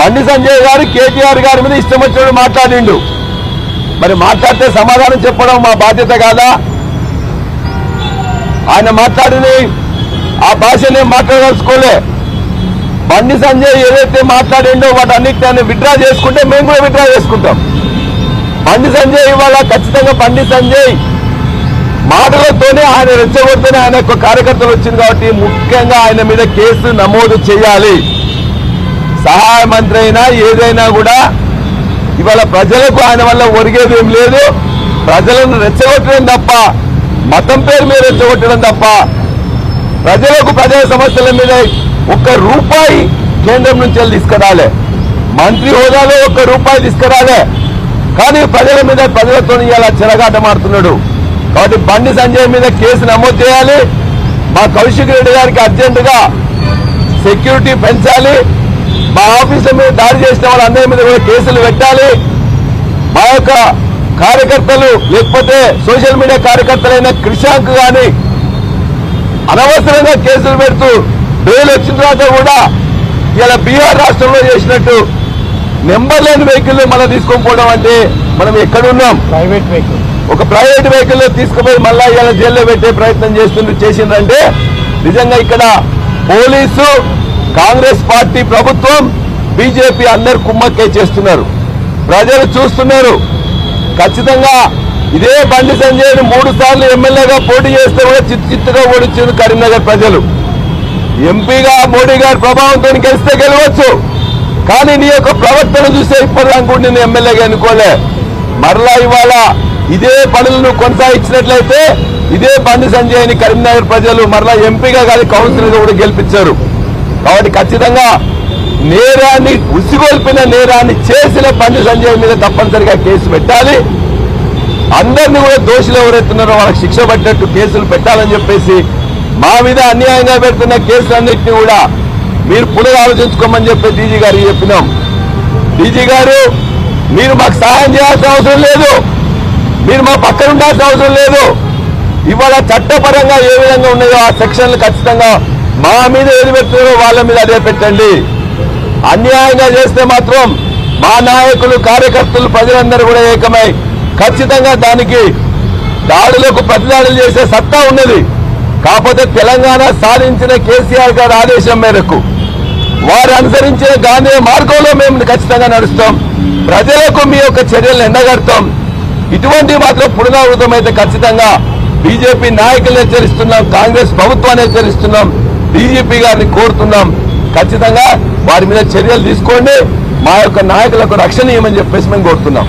బండి సంజయ్ గారు కేటీఆర్ గారి మీద ఇష్టం వచ్చినట్టు మాట్లాడిండు. మరి మాట్లాడితే సమాధానం చెప్పడం మా బాధ్యత కాదా? ఆయన మాట్లాడింది ఆ భాషనే మాట్లాడదలుచుకోలే. బండి సంజయ్ ఏదైతే మాట్లాడిండో వాటన్నిటి ఆయన విత్డ్రా చేసుకుంటే మేము కూడా విత్డ్రా చేసుకుంటాం. బండి సంజయ్ ఇవాళ ఖచ్చితంగా బండి సంజయ్ మాటలతోనే ఆయన రెచ్చగొడుతూనే ఆయన యొక్క కార్యకర్తలు వచ్చింది కాబట్టి ముఖ్యంగా ఆయన మీద కేసు నమోదు చేయాలి. సహాయ మంత్రి అయినా ఏదైనా కూడా ఇవాళ ప్రజలకు ఆయన వల్ల ఒరిగేది ఏం లేదు. ప్రజలను రెచ్చగొట్టడం తప్ప, మతం పేరు మీద రెచ్చగొట్టడం తప్ప ప్రజలకు ప్రజల సమస్యల మీద ఒక్క రూపాయి కేంద్రం నుంచి తీసుకురాలే. మంత్రి హోదాలో ఒక్క రూపాయి తీసుకురాలే. కానీ ప్రజల మీద ప్రజలతో ఇలా చెలగాటమాడుతున్నాడు. కాబట్టి బండి సంజయ్ మీద కేసు నమోదు చేయాలి. మా కౌశిక్ రెడ్డి గారికి అర్జెంటుగా సెక్యూరిటీ పెంచాలి. మా ఆఫీసుల మీద దాడి చేసిన వాళ్ళందరి మీద కూడా కేసులు పెట్టాలి. మా యొక్క కార్యకర్తలు లేకపోతే సోషల్ మీడియా కార్యకర్తలైన క్రిషాంక్ గాని అనవసరంగా కేసులు పెడుతూ బెయిల్ వచ్చిన తర్వాత కూడా ఇలా బీహార్ రాష్ట్రంలో చేసినట్టు నెంబర్ లేని వెహికల్ మనం తీసుకొని పోవడం అంటే మనం ఎక్కడున్నాం? ఒక ప్రైవేట్ వెహికల్ తీసుకుపోయి మళ్ళా ఇలా జైల్లో పెట్టే ప్రయత్నం చేసిందంటే నిజంగా ఇక్కడ పోలీసు, కాంగ్రెస్ పార్టీ, ప్రభుత్వం, బీజేపీ అందరు కుమ్మక్కే చేస్తున్నారు. ప్రజలు చూస్తున్నారు. ఖచ్చితంగా ఇదే బండి సంజయ్ 3 సార్లు ఎమ్మెల్యేగా పోటీ చేస్తే కూడా చిత్తుగా ఓడించారు కరీంనగర్ ప్రజలు. ఎంపీగా మోడీ గారి ప్రభావంతో గెలిస్తే గెలవచ్చు. కానీ నీ యొక్క ప్రవర్తన చూస్తే ఇప్పటిదాకా నేను ఎమ్మెల్యేగా ఎన్నుకోలే. మరలా ఇవాళ ఇదే పనులను కొనసాగించినట్లయితే ఇదే బండి సంజయ్ని కరీంనగర్ ప్రజలు మరలా ఎంపీగా కాదు కౌన్సిలర్గా కూడా గెలిపించారు. కాబట్టి ఖచ్చితంగా నేరాన్ని ఉసిగొల్పిన నేరాన్ని చేసిన బండి సంజయ్ మీద తప్పనిసరిగా కేసు పెట్టాలి. అందరినీ కూడా దోషులు ఎవరైతున్నారో వాళ్ళకి శిక్ష పట్టినట్టు కేసులు పెట్టాలని చెప్పేసి మా మీద అన్యాయంగా పెడుతున్న కేసులన్నింటినీ కూడా మీరు పునరాలోచించుకోమని చెప్పి డీజీ గారికి చెప్పినాం. డీజీ గారు మీరు మాకు సహాయం చేయాల్సిన అవసరం లేదు. మీరు మా పక్కన ఉండాల్సిన అవసరం లేదు. ఇవాళ చట్టపరంగా ఏ విధంగా ఉన్నాయో ఆ సెక్షన్లు ఖచ్చితంగా మా మీద ఏది పెడుతున్నారో వాళ్ళ మీద అదే పెట్టండి. అన్యాయంగా చేస్తే మాత్రం మా నాయకులు, కార్యకర్తలు, ప్రజలందరూ కూడా ఏకమై ఖచ్చితంగా దానికి దాడులకు ప్రతిదాడులు చేసే సత్తా ఉన్నది. కాకపోతే తెలంగాణ సాధించిన కేసీఆర్ గారి ఆదేశం మేరకు వారు అనుసరించిన గాంధీ మార్గంలో మేము ఖచ్చితంగా నడుస్తాం. ప్రజలకు మీ యొక్క చర్యలను ఎండగడతాం. ఇటువంటి మాత్రం పునరావృతం అయితే ఖచ్చితంగా బీజేపీ నాయకులను హెచ్చరిస్తున్నాం, కాంగ్రెస్ ప్రభుత్వాన్ని హెచ్చరిస్తున్నాం, డీజీపీ గారిని కోరుతున్నాం. ఖచ్చితంగా వారి మీద చర్యలు తీసుకోండి. మా యొక్క నాయకులకు రక్షణ ఇవ్వమని చెప్పేసి మేము కోరుతున్నాం.